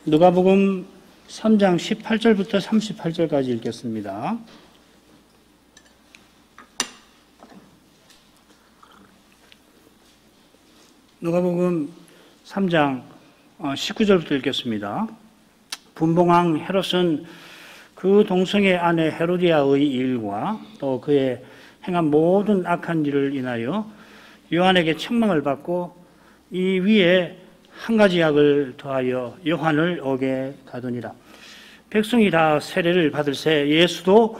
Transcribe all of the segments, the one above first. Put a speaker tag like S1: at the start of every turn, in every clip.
S1: 누가복음 3장 18절부터 38절까지 읽겠습니다. 누가복음 3장 19절부터 읽겠습니다. 분봉왕 헤롯은 그 동성의 아내 헤로디아의 일과 또 그의 행한 모든 악한 일을 인하여 요한에게 책망을 받고 이 위에 한 가지 약을 더하여 요한을 옥에 가두니라. 백성이 다 세례를 받을새 예수도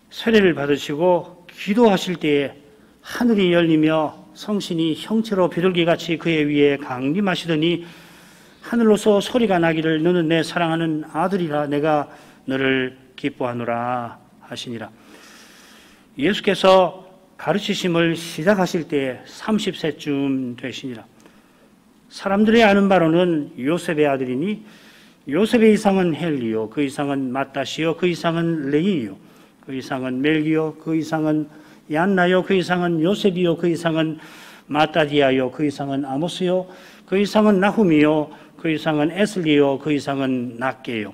S1: 세례를 받으시고 기도하실 때에 하늘이 열리며 성신이 형체로 비둘기같이 그의 위에 강림하시더니 하늘로서 소리가 나기를 너는 내 사랑하는 아들이라 내가 너를 기뻐하노라 하시니라. 예수께서 가르치심을 시작하실 때에 30세쯤 되시니라. 사람들이 아는 바로는 요셉의 아들이니 요셉의 이상은 헬리요, 그 이상은 마따시요, 그 이상은 레이요, 그 이상은 멜기요, 그 이상은 얀나요, 그 이상은 요셉이요, 그 이상은 마따디아요, 그 이상은 아모스요, 그 이상은 나훔이요, 그 이상은 에슬리요, 그 이상은 낫게요,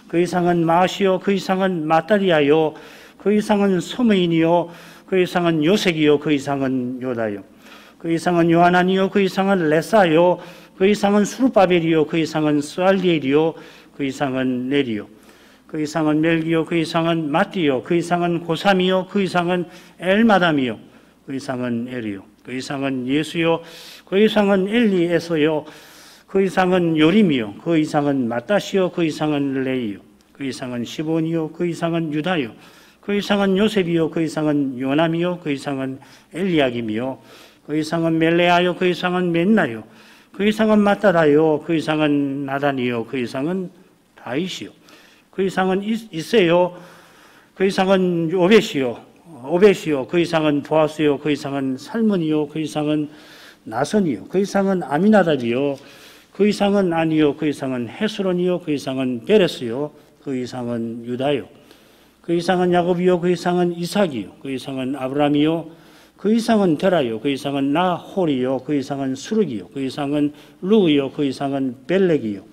S1: 그 이상은 마시요, 그 이상은 마따디아요, 그 이상은 소메인이요, 그 이상은 요색이요, 그 이상은 요다요, 그 이상은 요하나니요, 그 이상은 레사요, 그 이상은 수르바벨이요, 그 이상은 스알리엘이요, 그 이상은 네리요, 그 이상은 멜기요, 그 이상은 마띠요, 그 이상은 고삼이요, 그 이상은 엘마담이요, 그 이상은 에리요, 그 이상은 예수요, 그 이상은 엘리에서요, 그 이상은 요림이요, 그 이상은 마따시요, 그 이상은 레이요, 그 이상은 시본이요, 그 이상은 유다요, 그 이상은 요셉이요, 그 이상은 요남이요, 그 이상은 엘리야김이요, 그 이상은 멜레아요, 그 이상은 맨나요, 그 이상은 마따다요, 그 이상은 나단이요, 그 이상은 다윗이요, 그 이상은 이세요, 그 이상은 오벳이요, 그 이상은 보아스요, 그 이상은 살몬이요, 그 이상은 나선이요, 그 이상은 아미나답이요, 그 이상은 아니요, 그 이상은 헤스론이요, 그 이상은 베레스요, 그 이상은 유다요, 그 이상은 야곱이요, 그 이상은 이삭이요, 그 이상은 아브라함이요, 그 이상은 데라요, 그 이상은 나홀이요, 그 이상은 수르기요, 그 이상은 루이요, 그 이상은 벨렉이요,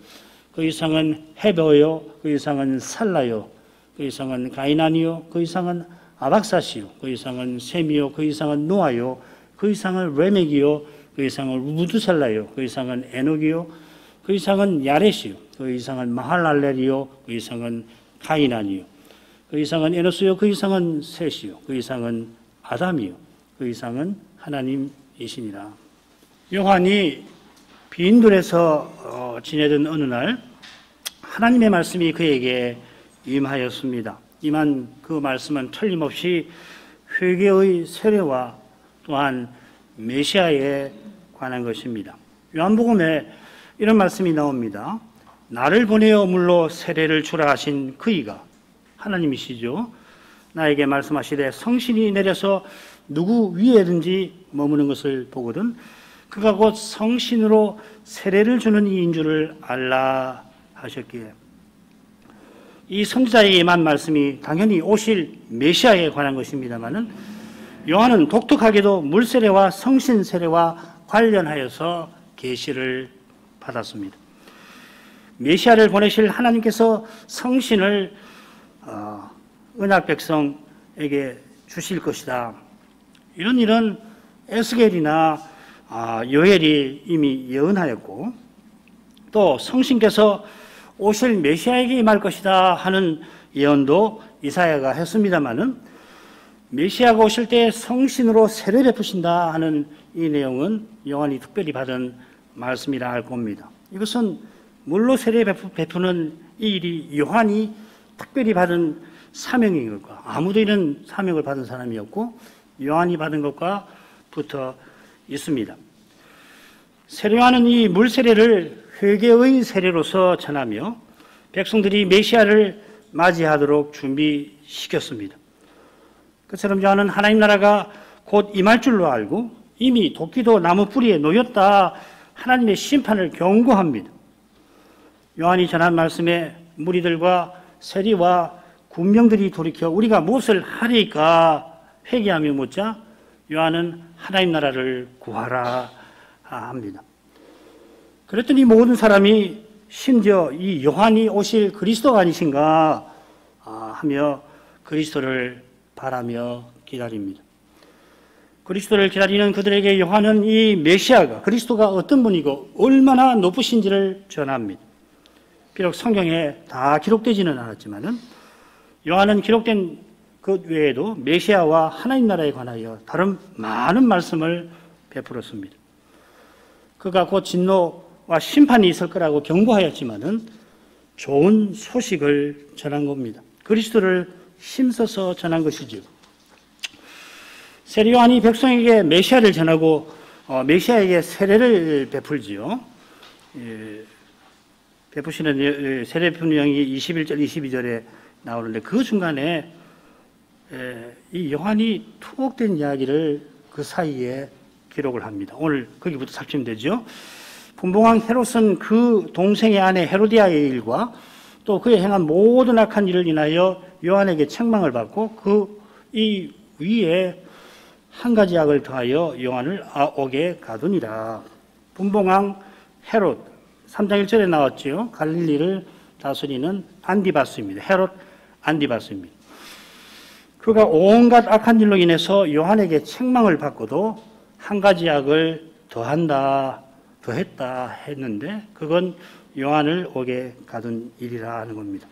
S1: 그 이상은 헤베요, 그 이상은 살라요, 그 이상은 가이난이요, 그 이상은 아박사시요, 그 이상은 셈이요, 그 이상은 노아요, 그 이상은 레멕이요, 그 이상은 무드셀라요, 그 이상은 에녹이요, 그 이상은 야렛이요, 그 이상은 마할랄렐이요, 그 이상은 가이난이요, 그 이상은 에노스요, 그 이상은 셋이요, 그 이상은 아담이요, 그 이상은 하나님이시니라. 요한이 빈들에서 지내던 어느 날 하나님의 말씀이 그에게 임하였습니다. 임한 그 말씀은 틀림없이 회개의 세례와 또한 메시아에 관한 것입니다. 요한복음에 이런 말씀이 나옵니다. 나를 보내어 물로 세례를 주라 하신 그이가 하나님이시죠. 나에게 말씀하시되 성신이 내려서 누구 위에든지 머무는 것을 보거든 그가 곧 성신으로 세례를 주는 이인 줄을 알라 하셨기에 이 선지자에게 임한 말씀이 당연히 오실 메시아에 관한 것입니다마는 요한은 독특하게도 물세례와 성신세례와 관련하여서 계시를 받았습니다. 메시아를 보내실 하나님께서 성신을 언약 백성에게 주실 것이다. 이런 일은 에스겔이나 요엘이 이미 예언하였고 또 성신께서 오실 메시아에게 임할 것이다 하는 예언도 이사야가 했습니다마는 메시아가 오실 때 성신으로 세례 베푸신다 하는 이 내용은 요한이 특별히 받은 말씀이라 할 겁니다. 이것은 물로 세례 베푸는 이 일이 요한이 특별히 받은 사명인 것과 아무도 이런 사명을 받은 사람이 없고 요한이 받은 것과 붙어 있습니다. 세례하는 이 물세례를 회개의 세례로서 전하며 백성들이 메시아를 맞이하도록 준비시켰습니다. 그처럼 요한은 하나님 나라가 곧 임할 줄로 알고 이미 도끼도 나무 뿌리에 놓였다 하나님의 심판을 경고합니다. 요한이 전한 말씀에 무리들과 세리와 군병들이 돌이켜 우리가 무엇을 하리까 회개하며 묻자 요한은 하나님 나라를 구하라 합니다. 그랬더니 모든 사람이 심지어 이 요한이 오실 그리스도가 아니신가 하며 그리스도를 바라며 기다립니다. 그리스도를 기다리는 그들에게 요한은 이 메시아가 그리스도가 어떤 분이고 얼마나 높으신지를 전합니다. 비록 성경에 다 기록되지는 않았지만은 요한은 기록된 것 외에도 메시아와 하나님 나라에 관하여 다른 많은 말씀을 베풀었습니다. 그가 곧 진노와 심판이 있을 거라고 경고하였지만은 좋은 소식을 전한 겁니다. 그리스도를 힘써서 전한 것이죠. 세례 요한이 백성에게 메시아를 전하고 메시아에게 세례를 베풀지요. 베푸시는 세례 분량이 21절, 22절에 나오는데 그 중간에 이 요한이 투옥된 이야기를 그 사이에 기록을 합니다. 오늘 거기부터 살피면 되죠. 분봉왕 헤롯은 그 동생의 아내 헤로디아의 일과 또 그의 행한 모든 악한 일을 인하여 요한에게 책망을 받고 그 이 위에 한 가지 악을 더하여 요한을 옥에 가두니라. 분봉왕 헤롯 3장 1절에 나왔죠. 갈릴리를 다스리는 안디바스입니다. 헤롯 안디바스입니다. 그가 온갖 악한 일로 인해서 요한에게 책망을 받고도 한 가지 악을 더했다 했는데 그건 요한을 옥에 가둔 일이라 하는 겁니다.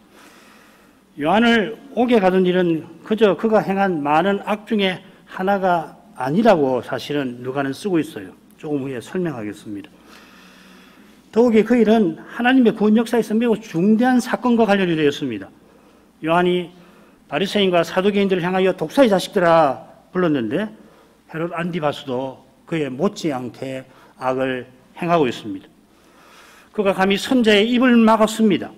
S1: 요한을 옥에 가둔 일은 그저 그가 행한 많은 악 중에 하나가 아니라고 사실은 누가는 쓰고 있어요. 조금 후에 설명하겠습니다. 더욱이 그 일은 하나님의 구원 역사에서 매우 중대한 사건과 관련이 되었습니다. 요한이 바리새인과 사두개인들을 향하여 독사의 자식들아 불렀는데 헤롯 안디바스도 그에 못지않게 악을 행하고 있습니다. 그가 감히 선자의 입을 막았습니다.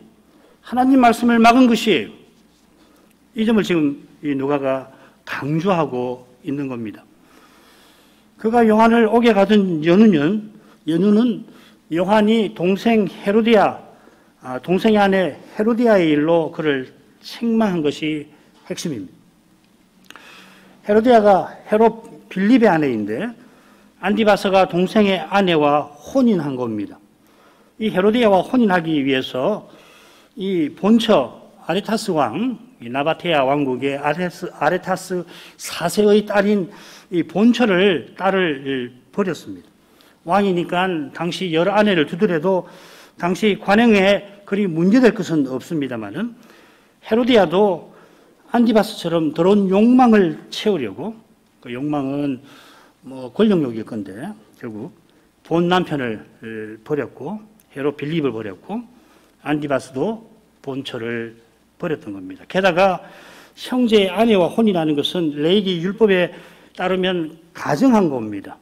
S1: 하나님 말씀을 막은 것이에요. 이 점을 지금 이 누가가 강조하고 있는 겁니다. 그가 요한을 옥에 가둔 연유는 요한이 동생의 아내 헤로디아의 일로 그를 책망한 것이 핵심입니다. 헤로디아가 헤롯 빌립의 아내인데 안디바스가 동생의 아내와 혼인한 겁니다. 이 헤로디아와 혼인하기 위해서 이 본처 아레타스 왕, 이 나바테아 왕국의 아레타스 4세의 딸인 이 본처를 딸을 버렸습니다. 왕이니까 당시 여러 아내를 두더라도 당시 관행에 그리 문제될 것은 없습니다만은 헤로디아도 안디바스처럼 더러운 욕망을 채우려고 그 욕망은 뭐 권력욕일 건데 결국 본 남편을 버렸고 헤롯 빌립을 버렸고 안디바스도 본처를 버렸던 겁니다. 게다가 형제의 아내와 혼인하는 것은 레위기 율법에 따르면 가정한 겁니다.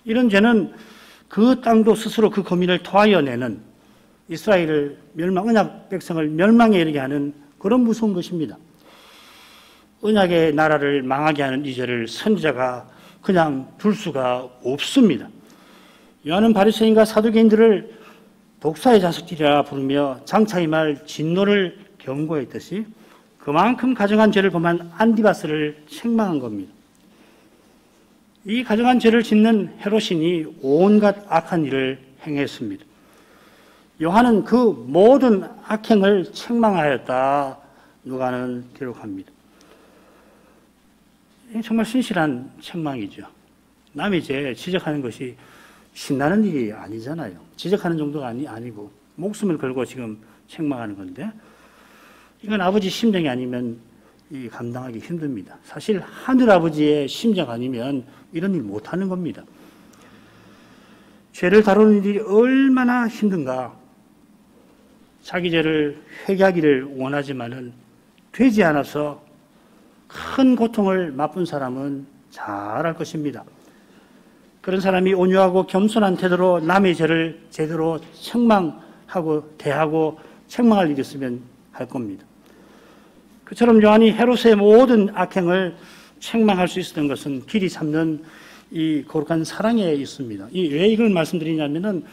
S1: 이런 죄는 그 땅도 스스로 그 거민을 토하여 내는 이스라엘을 언약 백성을 멸망에 이르게 하는 그런 무서운 것입니다. 언약의 나라를 망하게 하는 이 죄를 선지자가 그냥 둘 수가 없습니다. 요한은 바리새인과 사두개인들을 독사의 자식들이라 부르며 장차 이 말 진노를 경고했듯이 그만큼 가정한 죄를 범한 안디바스를 책망한 겁니다. 이 가정한 죄를 짓는 헤롯인이 온갖 악한 일을 행했습니다. 요한은 그 모든 악행을 책망하였다. 누가는 기록합니다. 정말 신실한 책망이죠. 남의 죄 지적하는 것이 신나는 일이 아니잖아요. 지적하는 정도가 아니고 목숨을 걸고 지금 책망하는 건데 이건 아버지 심정이 아니면 감당하기 힘듭니다. 사실 하늘아버지의 심정 아니면 이런 일 못하는 겁니다. 죄를 다루는 일이 얼마나 힘든가. 자기 죄를 회개하기를 원하지만은 되지 않아서 큰 고통을 맛본 사람은 잘 알 것입니다. 그런 사람이 온유하고 겸손한 태도로 남의 죄를 제대로 책망하고 대하고 책망할 일이 있으면 할 겁니다. 그처럼 요한이 헤롯의 모든 악행을 책망할 수 있었던 것은 길이 삼는 이 거룩한 사랑에 있습니다. 왜 이걸 말씀드리냐면은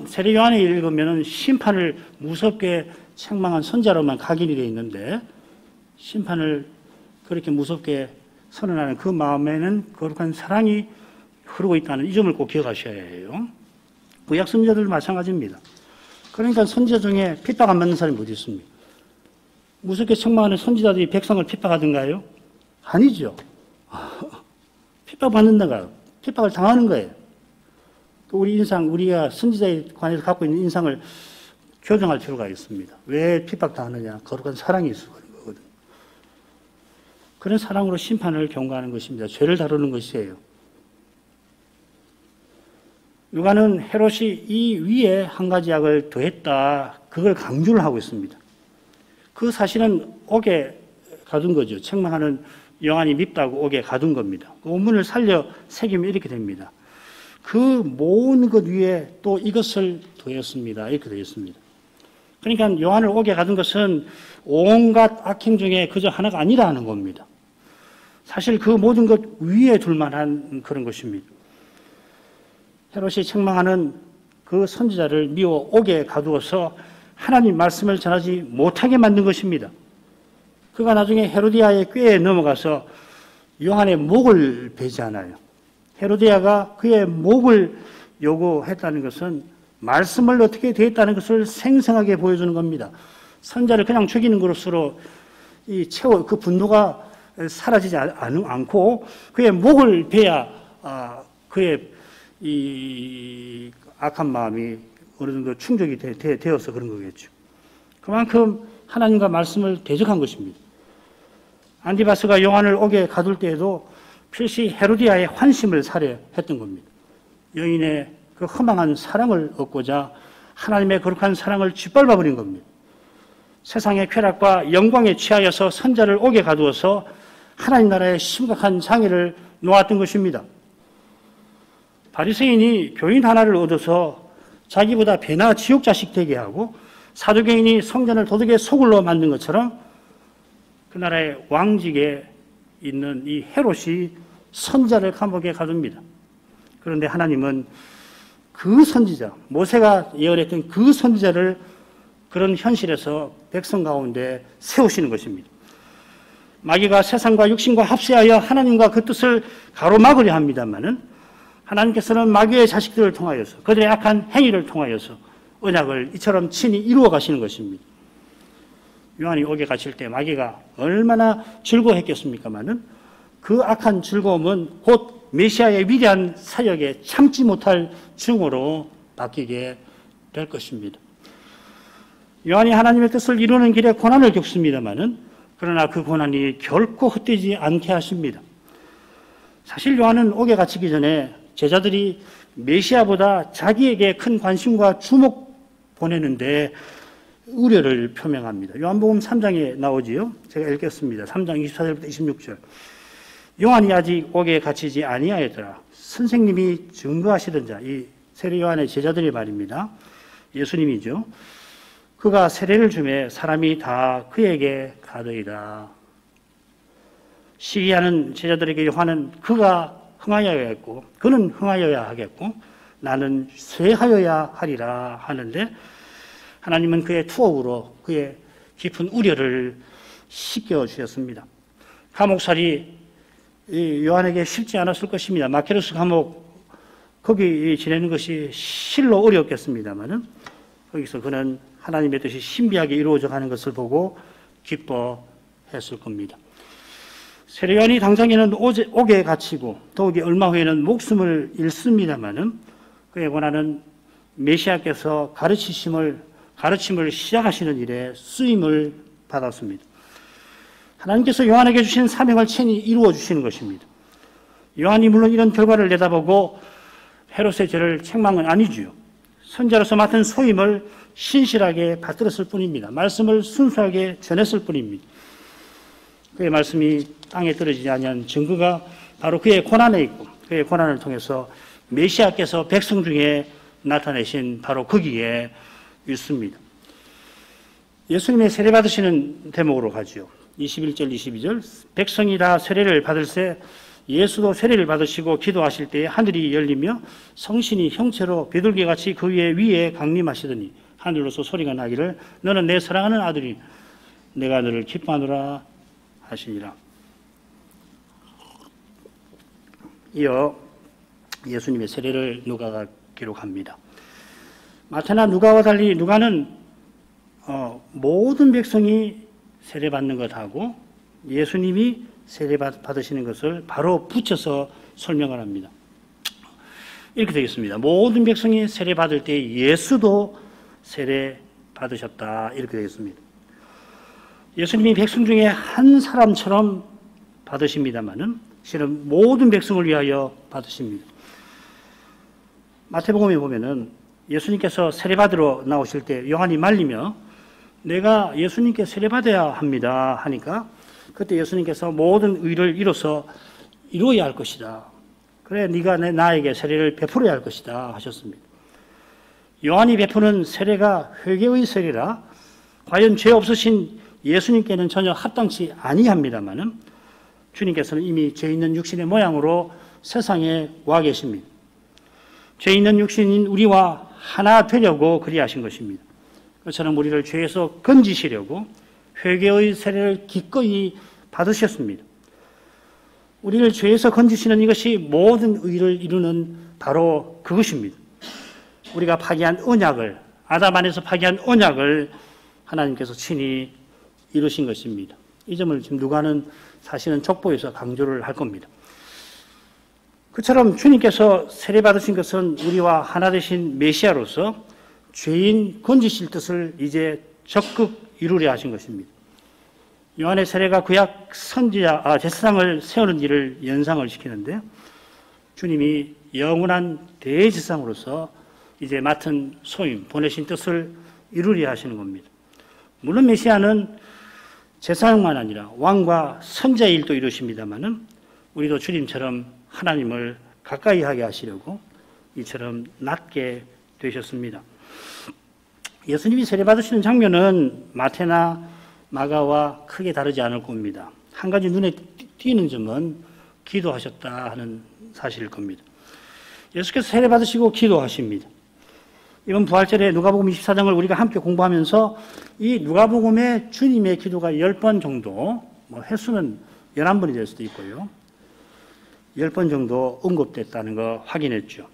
S1: 세례 요한에 읽으면은 심판을 무섭게 책망한 선자로만 각인이 되어 있는데 심판을 그렇게 무섭게 선언하는 그 마음에는 거룩한 사랑이 흐르고 있다는 이 점을 꼭 기억하셔야 해요. 구약 선지자들도 마찬가지입니다. 그러니까 선지자 중에 핍박 안 받는 사람이 어디 있습니까? 무섭게 책망하는 선지자들이 백성을 핍박하던가요? 아니죠. 핍박받는다가 핍박을 당하는 거예요. 우리 인상, 우리가 선지자에 관해서 갖고 있는 인상을 교정할 필요가 있습니다. 왜 핍박당하느냐? 거룩한 사랑이 있어서 그런 거거든요. 그런 사랑으로 심판을 경고하는 것입니다. 죄를 다루는 것이에요. 누가는 헤롯이 이 위에 한 가지 약을 더했다. 그걸 강조를 하고 있습니다. 그 사실은 옥에 가둔 거죠. 책망하는 요한이 밉다고 옥에 가둔 겁니다. 그 원문을 살려 새기면 이렇게 됩니다. 그 모든 것 위에 또 이것을 더했습니다. 이렇게 되어 있습니다. 그러니까 요한을 옥에 가둔 것은 온갖 악행 중에 그저 하나가 아니라는 겁니다. 사실 그 모든 것 위에 둘만한 그런 것입니다. 헤롯이 책망하는 그 선지자를 미워 옥에 가두어서 하나님 말씀을 전하지 못하게 만든 것입니다. 그가 나중에 헤로디아의 꾀에 넘어가서 요한의 목을 베지 않아요. 헤로디아가 그의 목을 요구했다는 것은 말씀을 어떻게 대했다는 것을 생생하게 보여주는 겁니다. 선자를 그냥 죽이는 것으로 그 분노가 사라지지 않고 그의 목을 베야 그의 이 악한 마음이 어느 정도 충족이 되어서 그런 거겠죠. 그만큼 하나님과 말씀을 대적한 것입니다. 안디바스가 요한을 옥에 가둘 때에도 필시 헤로디아의 환심을 살해했던 겁니다. 여인의 그 허망한 사랑을 얻고자 하나님의 거룩한 사랑을 짓밟아 버린 겁니다. 세상의 쾌락과 영광에 취하여서 선자를 옥에 가두어서 하나님 나라의 심각한 장애를 놓았던 것입니다. 바리새인이 교인 하나를 얻어서 자기보다 배나 지옥 자식 되게 하고 사두개인이 성전을 도둑의 소굴로 만든 것처럼 그 나라의 왕직에 있는 이 헤롯이 선자를 감옥에 가둡니다. 그런데 하나님은 그 선지자, 모세가 예언했던 그 선지자를 그런 현실에서 백성 가운데 세우시는 것입니다. 마귀가 세상과 육신과 합세하여 하나님과 그 뜻을 가로막으려 합니다마는 하나님께서는 마귀의 자식들을 통하여서 그들의 악한 행위를 통하여서 언약을 이처럼 친히 이루어 가시는 것입니다. 요한이 옥에 갇힐 때 마귀가 얼마나 즐거워했겠습니까마는 그 악한 즐거움은 곧 메시아의 위대한 사역에 참지 못할 증오로 바뀌게 될 것입니다. 요한이 하나님의 뜻을 이루는 길에 고난을 겪습니다마는 그러나 그 고난이 결코 헛되지 않게 하십니다. 사실 요한은 옥에 갇히기 전에 제자들이 메시아보다 자기에게 큰 관심과 주목 보내는데 우려를 표명합니다. 요한복음 3장에 나오지요. 제가 읽겠습니다. 3장 24절부터 26절. 요한이 아직 옥에 갇히지 아니하였더라. 선생님이 증거하시던 자, 이 세례 요한의 제자들의 말입니다. 예수님이죠. 그가 세례를 주매 사람이 다 그에게 가더이다. 시기하는 제자들에게 요한은 그가 흥하여야 했고 그는 흥하여야 하겠고 나는 쇠하여야 하리라 하는데 하나님은 그의 투옥으로 그의 깊은 우려를 씻겨주셨습니다. 감옥살이 요한에게 쉽지 않았을 것입니다. 마케르스 감옥 거기 지내는 것이 실로 어려웠겠습니다마는 거기서 그는 하나님의 뜻이 신비하게 이루어져 가는 것을 보고 기뻐했을 겁니다. 세례 요한이 당장에는 옥에 갇히고 더욱이 얼마 후에는 목숨을 잃습니다마는 그의 고난은 메시아께서 가르침을 시작하시는 일에 쓰임을 받았습니다. 하나님께서 요한에게 주신 사명을 친히 이루어 주시는 것입니다. 요한이 물론 이런 결과를 내다보고 헤롯의 죄를 책망은 아니지요. 선자로서 맡은 소임을 신실하게 받들었을 뿐입니다. 말씀을 순수하게 전했을 뿐입니다. 그의 말씀이 땅에 떨어지지 아니한 증거가 바로 그의 고난에 있고 그의 고난을 통해서 메시아께서 백성 중에 나타내신 바로 거기에 있습니다. 예수님의 세례 받으시는 대목으로 가죠. 21절 22절 백성이 다 세례를 받을새 예수도 세례를 받으시고 기도하실 때에 하늘이 열리며 성신이 형체로 비둘기같이 그 위에 강림하시더니 하늘로서 소리가 나기를 너는 내 사랑하는 아들이 내가 너를 기뻐하노라 하시니라. 이어 예수님의 세례를 누가가 기록합니다. 마태나 누가와 달리 누가는 모든 백성이 세례받는 것하고 예수님이 세례받으시는 것을 바로 붙여서 설명을 합니다. 이렇게 되겠습니다. 모든 백성이 세례받을 때 예수도 세례받으셨다. 이렇게 되겠습니다. 예수님이 백성 중에 한 사람처럼 받으십니다마는 실은 모든 백성을 위하여 받으십니다. 마태복음에 보면은 예수님께서 세례받으러 나오실 때 요한이 말리며 내가 예수님께 세례받아야 합니다 하니까 그때 예수님께서 모든 의를 이루어야 할 것이다. 그래 네가 나에게 세례를 베풀어야 할 것이다 하셨습니다. 요한이 베푸는 세례가 회개의 세례라 과연 죄 없으신 예수님께는 전혀 합당치 아니합니다마는 주님께서는 이미 죄 있는 육신의 모양으로 세상에 와 계십니다. 죄 있는 육신인 우리와 하나 되려고 그리하신 것입니다. 그처럼 우리를 죄에서 건지시려고 회개의 세례를 기꺼이 받으셨습니다. 우리를 죄에서 건지시는 이것이 모든 의를 이루는 바로 그것입니다. 우리가 파기한 언약을 아담 안에서 파기한 언약을 하나님께서 친히 이루신 것입니다. 이 점을 지금 누가는 사실은 족보에서 강조를 할 겁니다. 그처럼 주님께서 세례받으신 것은 우리와 하나 되신 메시아로서 죄인 건지실 뜻을 이제 적극 이루려 하신 것입니다. 요한의 세례가 구약 선지자 제사장을 세우는 일을 연상을 시키는데 주님이 영원한 대제사장으로서 이제 맡은 소임, 보내신 뜻을 이루려 하시는 겁니다. 물론 메시아는 제사장만 아니라 왕과 선자의 일도 이루십니다마는 우리도 주님처럼 하나님을 가까이 하게 하시려고 이처럼 낮게 되셨습니다. 예수님이 세례받으시는 장면은 마태나 마가와 크게 다르지 않을 겁니다. 한 가지 눈에 띄는 점은 기도하셨다 하는 사실일 겁니다. 예수께서 세례받으시고 기도하십니다. 이번 부활절에 누가복음 24장을 우리가 함께 공부하면서 이 누가복음의 주님의 기도가 10번 정도, 횟수는 11번이 될 수도 있고요. 10번 정도 언급됐다는 거 확인했죠.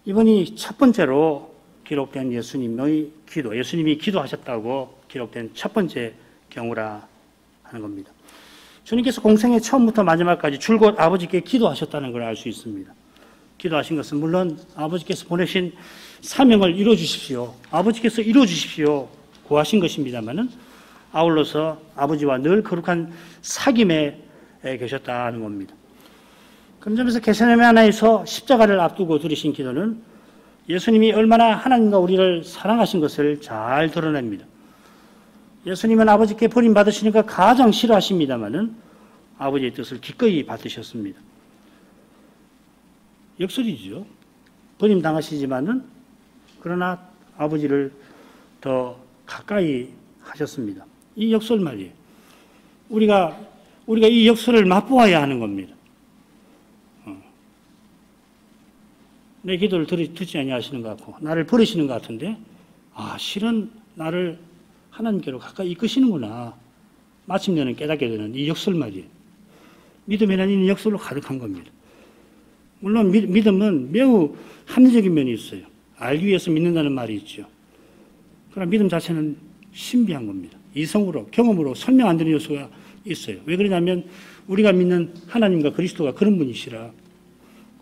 S1: 이번이 첫 번째로 기록된 예수님의 기도, 예수님이 기도하셨다고 기록된 첫 번째 경우라 하는 겁니다. 주님께서 공생의 처음부터 마지막까지 줄곧 아버지께 기도하셨다는 걸 알 수 있습니다. 기도하신 것은 물론 아버지께서 보내신 사명을 이루어주십시오. 아버지께서 이루어주십시오. 구하신 것입니다마는 아울러서 아버지와 늘 거룩한 사귐에 계셨다는 겁니다. 그런 점에서 겟세마네에서 십자가를 앞두고 드리신 기도는 예수님이 얼마나 하나님과 우리를 사랑하신 것을 잘 드러냅니다. 예수님은 아버지께 버림받으시니까 가장 싫어하십니다마는 아버지의 뜻을 기꺼이 받으셨습니다. 역설이죠. 버림당하시지만은 그러나 아버지를 더 가까이 하셨습니다. 이 역설 말이에요. 우리가 이 역설을 맛보아야 하는 겁니다. 내 기도를 듣지 아니하시는 것 같고 나를 버리시는 것 같은데 실은 나를 하나님께로 가까이 이끄시는구나. 마침내는 깨닫게 되는 이 역설 말이에요. 믿음에는 이 역설로 가득한 겁니다. 물론 믿음은 매우 합리적인 면이 있어요. 알기 위해서 믿는다는 말이 있죠. 그러나 믿음 자체는 신비한 겁니다. 이성으로, 경험으로 설명 안 되는 요소가 있어요. 왜 그러냐면 우리가 믿는 하나님과 그리스도가 그런 분이시라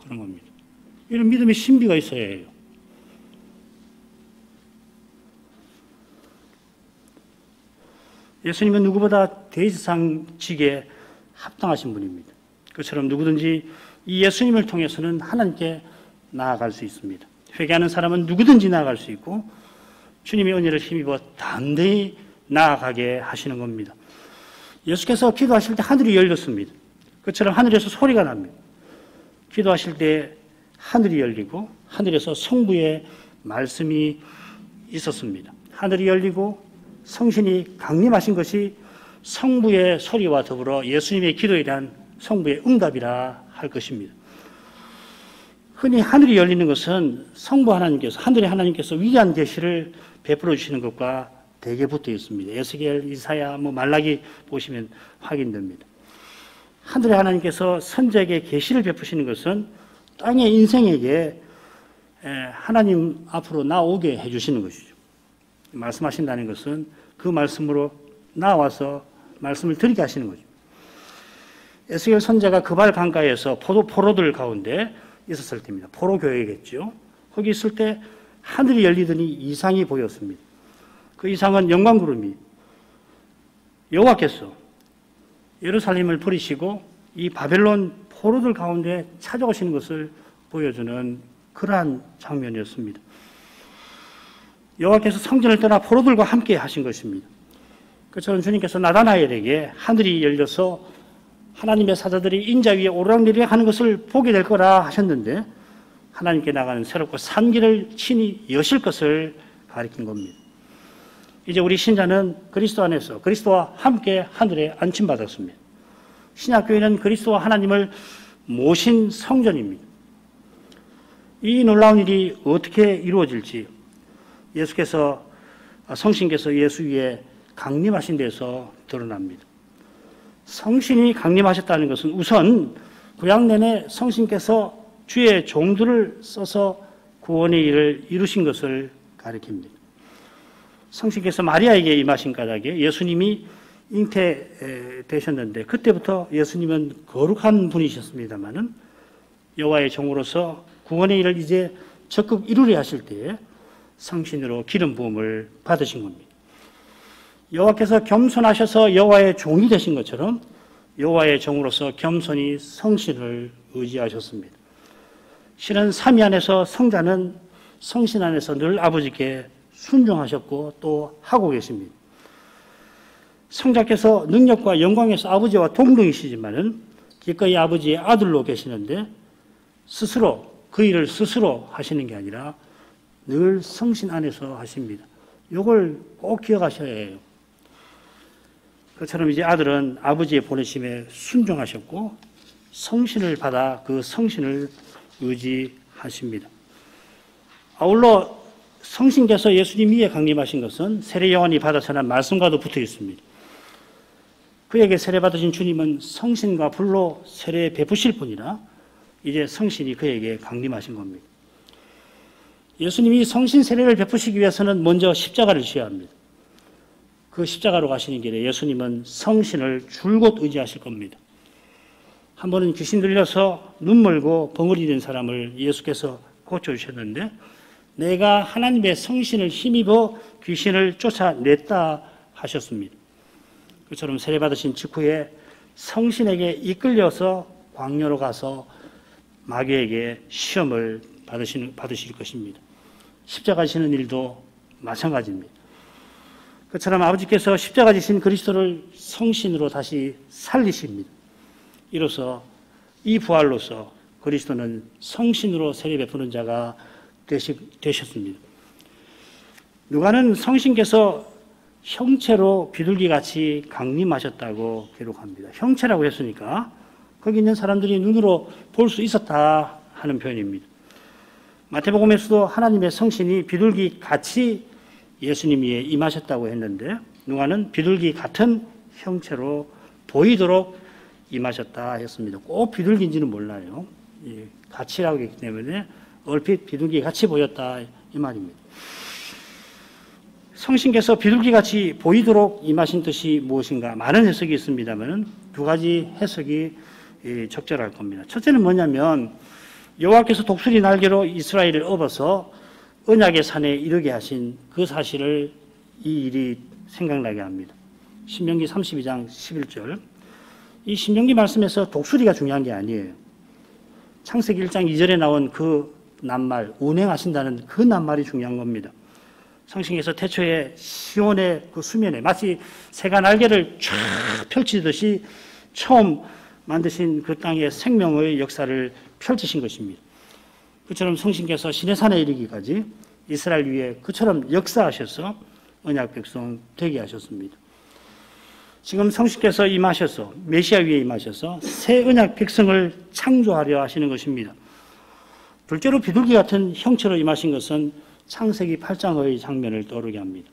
S1: 그런 겁니다. 이런 믿음의 신비가 있어야 해요. 예수님은 누구보다 대제사장직에 합당하신 분입니다. 그처럼 누구든지 이 예수님을 통해서는 하나님께 나아갈 수 있습니다. 회개하는 사람은 누구든지 나아갈 수 있고 주님의 은혜를 힘입어 담대히 나아가게 하시는 겁니다. 예수께서 기도하실 때 하늘이 열렸습니다. 그처럼 하늘에서 소리가 납니다. 기도하실 때 하늘이 열리고 하늘에서 성부의 말씀이 있었습니다. 하늘이 열리고 성신이 강림하신 것이 성부의 소리와 더불어 예수님의 기도에 대한 성부의 응답이라 할 것입니다. 흔히 하늘이 열리는 것은 성부 하나님께서, 하늘의 하나님께서 위대한 계시를 베풀어 주시는 것과 대개 붙어 있습니다. 에스겔, 이사야, 말라기 보시면 확인됩니다. 하늘의 하나님께서 선자에게 계시를 베푸시는 것은 땅의 인생에게 하나님 앞으로 나오게 해주시는 것이죠. 말씀하신다는 것은 그 말씀으로 나와서 말씀을 드리게 하시는 거죠. 에스겔 선지자가 그발 강가에서 포로들 가운데 있었을 때입니다. 포로교회겠죠. 거기 있을 때 하늘이 열리더니 이상이 보였습니다. 그 이상은 영광구름이 여호와께서 예루살렘을 버리시고 이 바벨론 포로들 가운데 찾아오시는 것을 보여주는 그러한 장면이었습니다. 여호와께서 성전을 떠나 포로들과 함께 하신 것입니다. 그처럼 주님께서 나다나엘에게 하늘이 열려서 하나님의 사자들이 인자 위에 오르락내리락 하는 것을 보게 될 거라 하셨는데 하나님께 나가는 새롭고 산 길을 친히 여실 것을 가리킨 겁니다. 이제 우리 신자는 그리스도 안에서 그리스도와 함께 하늘에 안침받았습니다. 신약교회는 그리스도와 하나님을 모신 성전입니다. 이 놀라운 일이 어떻게 이루어질지 성신께서 예수 위에 강림하신 데서 드러납니다. 성신이 강림하셨다는 것은 우선 구약 내내 성신께서 주의 종들을 써서 구원의 일을 이루신 것을 가리킵니다. 성신께서 마리아에게 임하신 까닭에 예수님이 잉태되셨는데 그때부터 예수님은 거룩한 분이셨습니다마는 여호와의 종으로서 구원의 일을 이제 적극 이루려 하실 때에 성신으로 기름 부음을 받으신 겁니다. 여호와께서 겸손하셔서 여호와의 종이 되신 것처럼 여호와의 종으로서 겸손히 성신을 의지하셨습니다. 실은 삼위 안에서 성자는 성신 안에서 늘 아버지께 순종하셨고 또 하고 계십니다. 성자께서 능력과 영광에서 아버지와 동등이시지만은 기꺼이 아버지의 아들로 계시는데 스스로 그 일을 스스로 하시는 게 아니라 늘 성신 안에서 하십니다. 이걸 꼭 기억하셔야 해요. 그처럼 이제 아들은 아버지의 보내심에 순종하셨고 성신을 받아 그 성신을 의지하십니다. 아울러 성신께서 예수님 위에 강림하신 것은 세례 요한이 받아 전한 말씀과도 붙어 있습니다. 그에게 세례 받으신 주님은 성신과 불로 세례 베푸실 뿐이라 이제 성신이 그에게 강림하신 겁니다. 예수님이 성신 세례를 베푸시기 위해서는 먼저 십자가를 지어야 합니다. 그 십자가로 가시는 길에 예수님은 성신을 줄곧 의지하실 겁니다. 한 번은 귀신 들려서 눈 멀고 벙어리 된 사람을 예수께서 고쳐주셨는데 내가 하나님의 성신을 힘입어 귀신을 쫓아냈다 하셨습니다. 그처럼 세례받으신 직후에 성신에게 이끌려서 광야로 가서 마귀에게 시험을 받으실 것입니다. 십자가 지는 일도 마찬가지입니다. 그처럼 아버지께서 십자가 지신 그리스도를 성신으로 다시 살리십니다. 이로써 이 부활로서 그리스도는 성신으로 세례 베푸는 자가 되셨습니다. 누가는 성신께서 형체로 비둘기같이 강림하셨다고 기록합니다. 형체라고 했으니까 거기 있는 사람들이 눈으로 볼 수 있었다 하는 표현입니다. 마태복음에서도 하나님의 성신이 비둘기같이 예수님 위에 임하셨다고 했는데 누가는 비둘기 같은 형체로 보이도록 임하셨다 했습니다. 꼭 비둘기인지는 몰라요. 같이라고 했기 때문에 얼핏 비둘기같이 보였다 이 말입니다. 성신께서 비둘기같이 보이도록 임하신 뜻이 무엇인가 많은 해석이 있습니다만 두 가지 해석이 적절할 겁니다. 첫째는 뭐냐면 여호와께서 독수리 날개로 이스라엘을 업어서 언약의 산에 이르게 하신 그 사실을 이 일이 생각나게 합니다. 신명기 32장 11절. 이 신명기 말씀에서 독수리가 중요한 게 아니에요. 창세기 1장 2절에 나온 그 낱말, 운행하신다는 그 낱말이 중요한 겁니다. 성신께서 태초에 시온의 그 수면에 마치 새가 날개를 쫙 펼치듯이 처음 만드신 그 땅의 생명의 역사를 펼치신 것입니다. 그처럼 성신께서 시내산에 이르기까지 이스라엘 위에 그처럼 역사하셔서 언약 백성 되게 하셨습니다. 지금 성신께서 임하셔서 메시아 위에 임하셔서 새 언약 백성을 창조하려 하시는 것입니다. 둘째로 비둘기 같은 형체로 임하신 것은 창세기 8장의 장면을 떠오르게 합니다.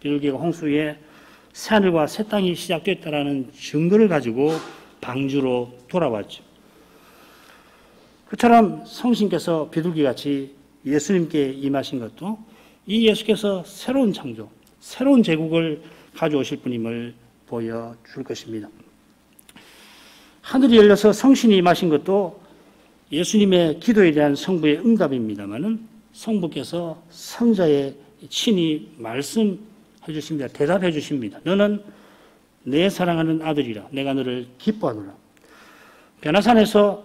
S1: 비둘기가 홍수 위에 새하늘과 새 땅이 시작됐다라는 증거를 가지고 방주로 돌아왔죠. 그처럼 성신께서 비둘기같이 예수님께 임하신 것도 이 예수께서 새로운 창조, 새로운 제국을 가져오실 분임을 보여줄 것입니다. 하늘이 열려서 성신이 임하신 것도 예수님의 기도에 대한 성부의 응답입니다마는 성부께서 성자의 친히 말씀해 주십니다. 대답해 주십니다. 너는 내 사랑하는 아들이라 내가 너를 기뻐하노라. 변화산에서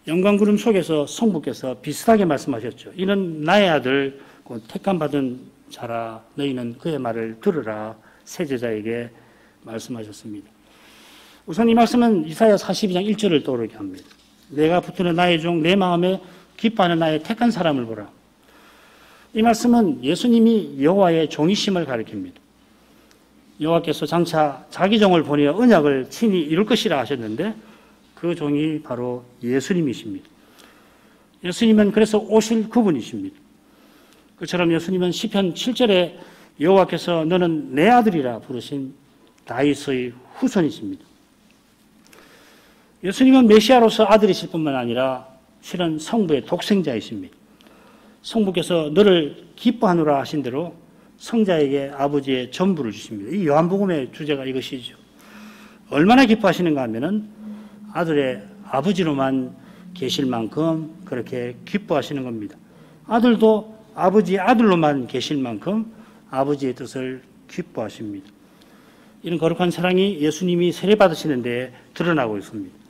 S1: 영광구름 속에서 성부께서 비슷하게 말씀하셨죠. 이는 나의 아들 곧 택함받은 자라 너희는 그의 말을 들으라 세제자에게 말씀하셨습니다. 우선 이 말씀은 이사야 42장 1절을 떠오르게 합니다. 내가 붙드는 나의 종 내 마음에 기뻐하는 나의 택한 사람을 보라. 이 말씀은 예수님이 여호와의 종이심을 가리킵니다. 여호와께서 장차 자기 종을 보내어 언약을 친히 이룰 것이라 하셨는데 그 종이 바로 예수님이십니다. 예수님은 그래서 오실 그분이십니다. 그처럼 예수님은 시편 7절에 여호와께서 너는 내 아들이라 부르신 다윗의 후손이십니다. 예수님은 메시아로서 아들이실 뿐만 아니라 실은 성부의 독생자이십니다. 성부께서 너를 기뻐하노라 하신 대로 성자에게 아버지의 전부를 주십니다. 이 요한복음의 주제가 이것이죠. 얼마나 기뻐하시는가 하면은 아들의 아버지로만 계실 만큼 그렇게 기뻐하시는 겁니다. 아들도 아버지의 아들로만 계실 만큼 아버지의 뜻을 기뻐하십니다. 이런 거룩한 사랑이 예수님이 세례받으시는 데 드러나고 있습니다.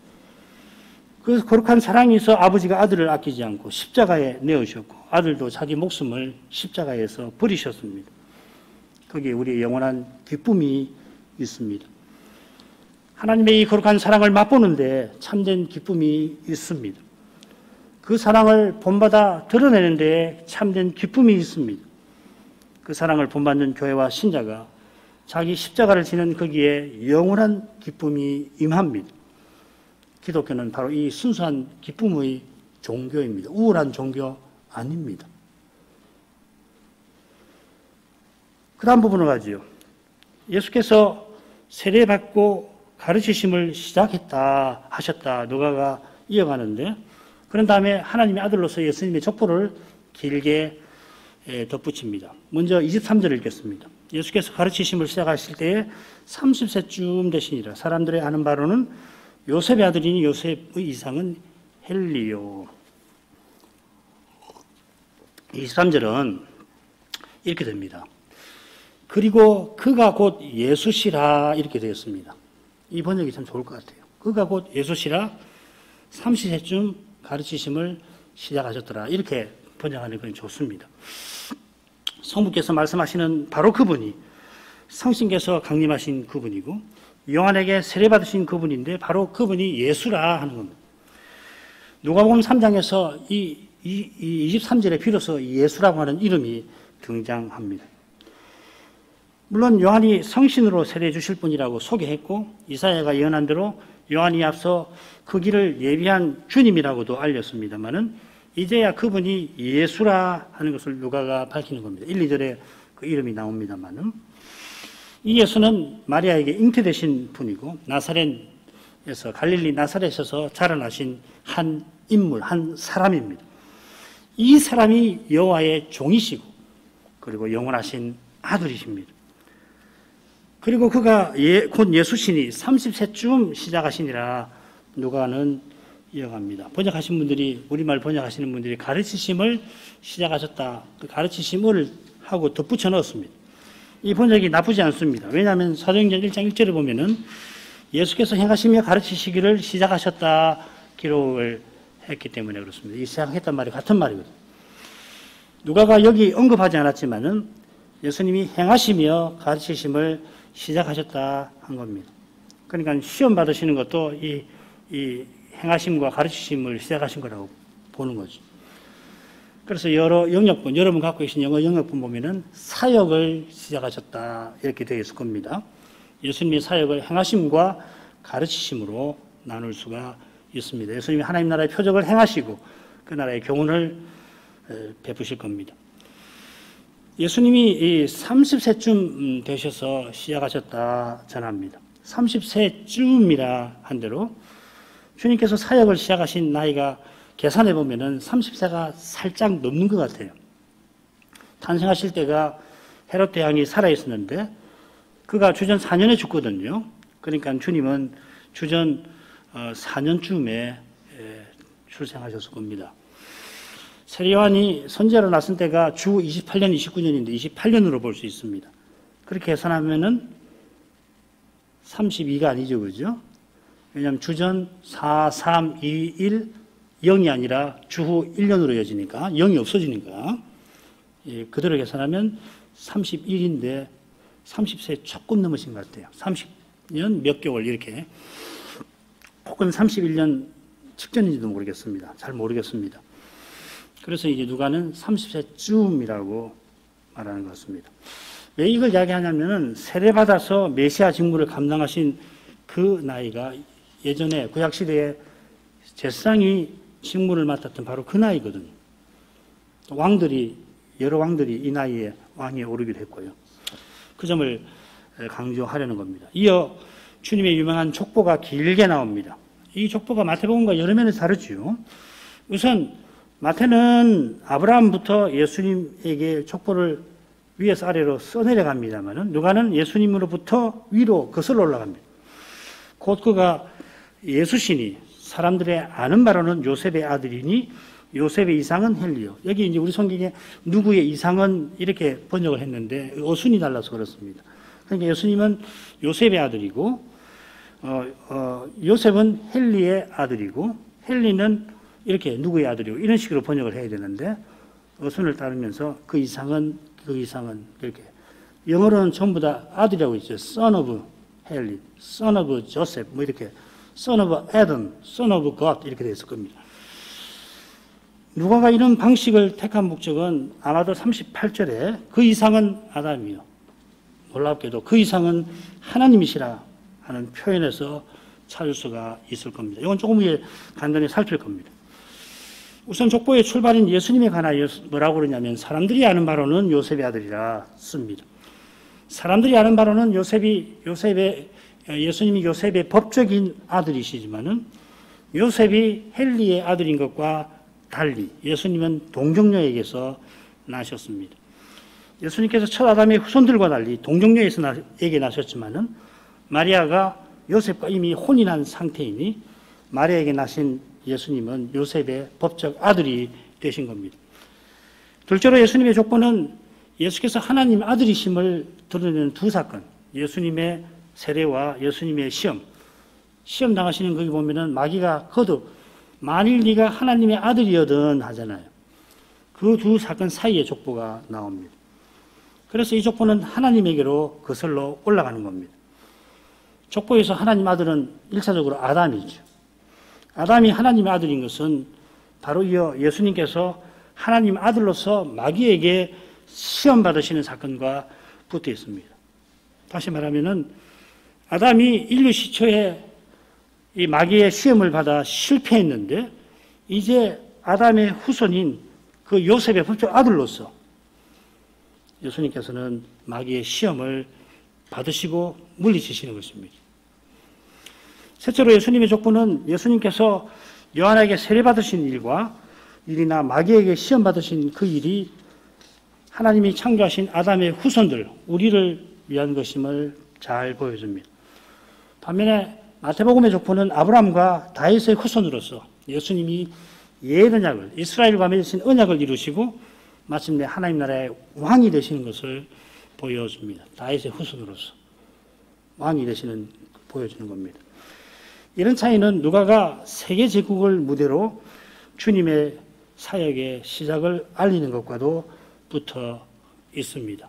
S1: 그 거룩한 사랑이 있어 아버지가 아들을 아끼지 않고 십자가에 내어주셨고 아들도 자기 목숨을 십자가에서 버리셨습니다. 거기에 우리의 영원한 기쁨이 있습니다. 하나님의 이 거룩한 사랑을 맛보는데 참된 기쁨이 있습니다. 그 사랑을 본받아 드러내는 데 참된 기쁨이 있습니다. 그 사랑을 본받는 교회와 신자가 자기 십자가를 지는 거기에 영원한 기쁨이 임합니다. 기독교는 바로 이 순수한 기쁨의 종교입니다. 우울한 종교 아닙니다. 그 다음 부분으로 가지요. 예수께서 세례받고 가르치심을 시작했다 하셨다 누가가 이어가는데 그런 다음에 하나님의 아들로서 예수님의 족보를 길게 덧붙입니다. 먼저 23절을 읽겠습니다. 예수께서 가르치심을 시작하실 때에 30세쯤 되시니라. 사람들의 아는 바로는 요셉의 아들이니 요셉의 이상은 헬리요. 23절은 이렇게 됩니다. 그리고 그가 곧 예수시라 이렇게 되었습니다. 이 번역이 참 좋을 것 같아요. 그가 곧 예수시라 30세쯤 가르치심을 시작하셨더라. 이렇게 번역하는 건 좋습니다. 성부께서 말씀하시는 바로 그분이 성신께서 강림하신 그분이고 요한에게 세례받으신 그분인데 바로 그분이 예수라 하는 겁니다. 누가복음 3장에서 이 23절에 비로소 예수라고 하는 이름이 등장합니다. 물론 요한이 성신으로 세례해 주실 분이라고 소개했고 이사야가 예언한 대로 요한이 앞서 그 길을 예비한 주님이라고도 알렸습니다마는 이제야 그분이 예수라 하는 것을 누가가 밝히는 겁니다. 1, 2절에 그 이름이 나옵니다마는 이 예수는 마리아에게 잉태되신 분이고 나사렛에서 갈릴리 나사렛에서 자라나신 한 인물, 한 사람입니다. 이 사람이 여호와의 종이시고 그리고 영원하신 아들이십니다. 그리고 그가 곧 예수시니 30세쯤 시작하시니라 누가는 이어갑니다. 번역하신 분들이 우리말 번역하시는 분들이 가르치심을 시작하셨다. 그 가르치심을 하고 덧붙여 넣었습니다. 이 번역이 나쁘지 않습니다. 왜냐하면 사도행전 1장 1절을 보면은 예수께서 행하시며 가르치시기를 시작하셨다 기록을 했기 때문에 그렇습니다. 이 시작했단 말이 같은 말이거든요. 누가가 여기 언급하지 않았지만은 예수님이 행하시며 가르치심을 시작하셨다 한 겁니다. 그러니까 시험 받으시는 것도 이 행하심과 가르치심을 시작하신 거라고 보는 거죠. 그래서 여러 영역분, 여러분 갖고 계신 영어 영역분 보면은 사역을 시작하셨다 이렇게 되어 있을 겁니다. 예수님의 사역을 행하심과 가르치심으로 나눌 수가 있습니다. 예수님이 하나님 나라의 표적을 행하시고 그 나라의 교훈을 베푸실 겁니다. 예수님이 이 30세쯤 되셔서 시작하셨다 전합니다. 30세쯤이라 한 대로 주님께서 사역을 시작하신 나이가 계산해 보면은 30세가 살짝 넘는 것 같아요. 탄생하실 때가 헤롯 대왕이 살아 있었는데 그가 주전 4년에 죽거든요. 그러니까 주님은 주전 4년쯤에 출생하셨을 겁니다. 세례요한이 선지자로 나선 때가 주 28년, 29년인데 28년으로 볼 수 있습니다. 그렇게 계산하면은 32가 아니죠, 그죠? 왜냐하면 주전 4, 3, 2, 1, 0이 아니라 주후 1년으로 이어지니까 0이 없어지니까 그대로 계산하면 31인데 30세 조금 넘으신 것 같아요. 30년 몇 개월 이렇게. 혹은 31년 직전인지도 모르겠습니다. 잘 모르겠습니다. 그래서 이제 누가는 30세쯤이라고 말하는 것 같습니다. 왜 이걸 이야기하냐면은 세례받아서 메시아 직무를 감당하신 그 나이가 예전에 구약시대에 제사장이 직무를 맡았던 바로 그 나이거든요. 여러 왕들이 이 나이에 왕위에 오르기도 했고요. 그 점을 강조하려는 겁니다. 이어 주님의 유명한 족보가 길게 나옵니다. 이 족보가 마태복음과 여러 면에서 다르죠. 우선 마태는 아브라함부터 예수님에게 족보를 위에서 아래로 써내려갑니다만은 누가는 예수님으로부터 위로 거슬러 올라갑니다. 곧 그가 예수신이 사람들의 아는 바로는 요셉의 아들이니 요셉의 이상은 헬리요. 여기 이제 우리 성경에 누구의 이상은 이렇게 번역을 했는데 어순이 달라서 그렇습니다. 그러니까 예수님은 요셉의 아들이고 요셉은 헬리의 아들이고 헬리는 이렇게 누구의 아들이고 이런 식으로 번역을 해야 되는데 어순을 따르면서 그 이상은 이렇게 영어로는 전부 다 아들이라고 있죠. Son of 헬리, Son of Joseph 뭐 이렇게 Son of Adam, Son of God 이렇게 되어 있을 겁니다. 누가가 이런 방식을 택한 목적은 아마도 38절에 그 이상은 아담이요. 놀랍게도 그 이상은 하나님이시라 하는 표현에서 찾을 수가 있을 겁니다. 이건 조금 후에 간단히 살필 겁니다. 우선 족보의 출발인 예수님에 관하여 뭐라고 그러냐면 사람들이 아는 바로는 요셉의 아들이라 씁니다. 사람들이 아는 바로는 예수님이 요셉의 법적인 아들이시지만은 요셉이 헬리의 아들인 것과 달리 예수님은 동정녀에게서 나셨습니다. 예수님께서 첫 아담의 후손들과 달리 동정녀에게 나셨지만은 마리아가 요셉과 이미 혼인한 상태이니 마리아에게 나신 예수님은 요셉의 법적 아들이 되신 겁니다. 둘째로 예수님의 족보는 예수께서 하나님 아들이심을 드러내는 두 사건, 예수님의 세례와 예수님의 시험 당하시는 거기 보면은 마귀가 거듭 만일 네가 하나님의 아들이거든 하잖아요. 그 두 사건 사이에 족보가 나옵니다. 그래서 이 족보는 하나님에게로 거슬러 올라가는 겁니다. 족보에서 하나님 아들은 1차적으로 아담이죠. 아담이 하나님의 아들인 것은 바로 이어 예수님께서 하나님 아들로서 마귀에게 시험 받으시는 사건과 붙어 있습니다. 다시 말하면은 아담이 인류 시초에 이 마귀의 시험을 받아 실패했는데 이제 아담의 후손인 그 요셉의 법적 아들로서 예수님께서는 마귀의 시험을 받으시고 물리치시는 것입니다. 셋째로 예수님의 족보는 예수님께서 요한에게 세례받으신 일이나 마귀에게 시험 받으신 그 일이 하나님이 창조하신 아담의 후손들, 우리를 위한 것임을 잘 보여줍니다. 반면에 마태복음의 족보는 아브라함과 다윗의 후손으로서 예수님이 옛 언약을, 이스라엘과 맺으신 언약을 이루시고 마침내 하나님 나라의 왕이 되시는 것을 보여줍니다. 다윗의 후손으로서 왕이 되시는 보여주는 겁니다. 이런 차이는 누가가 세계 제국을 무대로 주님의 사역의 시작을 알리는 것과도 붙어 있습니다.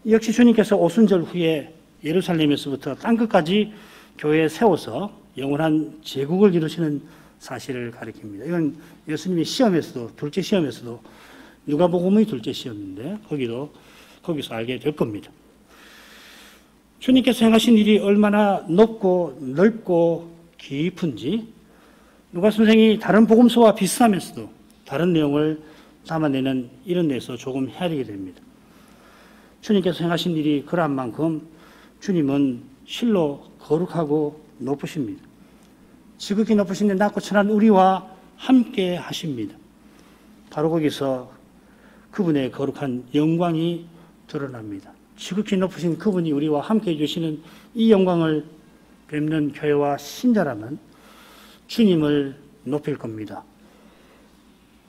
S1: 역시 주님께서 오순절 후에 예루살렘에서부터 땅끝까지 교회에 세워서 영원한 제국을 이루시는 사실을 가리킵니다. 이건 예수님의 시험에서도, 둘째 시험에서도 누가복음의 둘째 시험인데 거기서 알게 될 겁니다. 주님께서 행하신 일이 얼마나 높고 넓고 깊은지 누가 선생이 다른 복음서와 비슷하면서도 다른 내용을 담아내는 이런 데서 조금 헤아리게 됩니다. 주님께서 행하신 일이 그러한 만큼 주님은 실로 거룩하고 높으십니다. 지극히 높으신데 낮고 천한 우리와 함께 하십니다. 바로 거기서 그분의 거룩한 영광이 드러납니다. 지극히 높으신 그분이 우리와 함께 해주시는 이 영광을 뵙는 교회와 신자라면 주님을 높일 겁니다.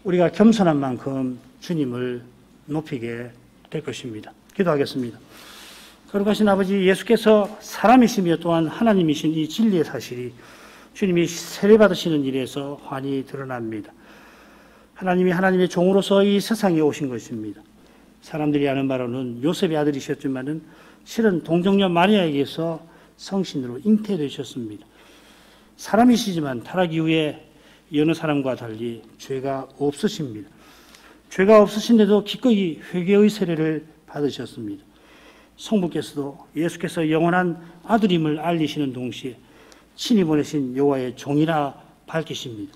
S1: 우리가 겸손한 만큼 주님을 높이게 될 것입니다. 기도하겠습니다. 거룩하신 아버지, 예수께서 사람이시며 또한 하나님이신 이 진리의 사실이 주님이 세례받으시는 일에서 환히 드러납니다. 하나님이 하나님의 종으로서 이 세상에 오신 것입니다. 사람들이 아는 바로는 요셉의 아들이셨지만은 실은 동정녀 마리아에게서 성신으로 잉태되셨습니다. 사람이시지만 타락 이후에 여느 사람과 달리 죄가 없으십니다. 죄가 없으신데도 기꺼이 회개의 세례를 받으셨습니다. 성부께서도 예수께서 영원한 아들임을 알리시는 동시에 친히 보내신 여호와의 종이라 밝히십니다.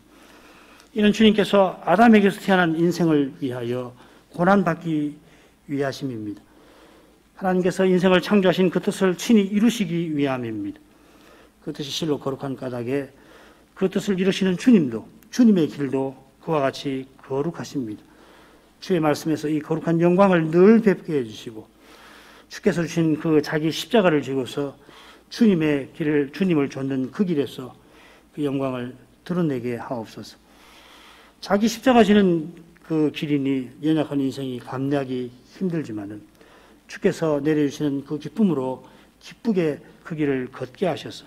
S1: 이는 주님께서 아담에게서 태어난 인생을 위하여 고난받기 위하심입니다. 하나님께서 인생을 창조하신 그 뜻을 친히 이루시기 위함입니다. 그 뜻이 실로 거룩한 까닭에 그 뜻을 이루시는 주님도, 주님의 길도 그와 같이 거룩하십니다. 주의 말씀에서 이 거룩한 영광을 늘 뵙게 해주시고 주께서 주신 그 자기 십자가를 지고서 주님의 길을, 주님을 좇는 그 길에서 그 영광을 드러내게 하옵소서. 자기 십자가 지는 그 길이니 연약한 인생이 감내하기 힘들지만은 주께서 내려주시는 그 기쁨으로 기쁘게 그 길을 걷게 하셔서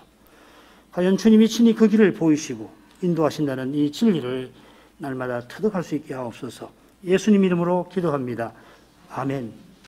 S1: 과연 주님이 친히 그 길을 보이시고 인도하신다는 이 진리를 날마다 터득할 수 있게 하옵소서. 예수님 이름으로 기도합니다. 아멘.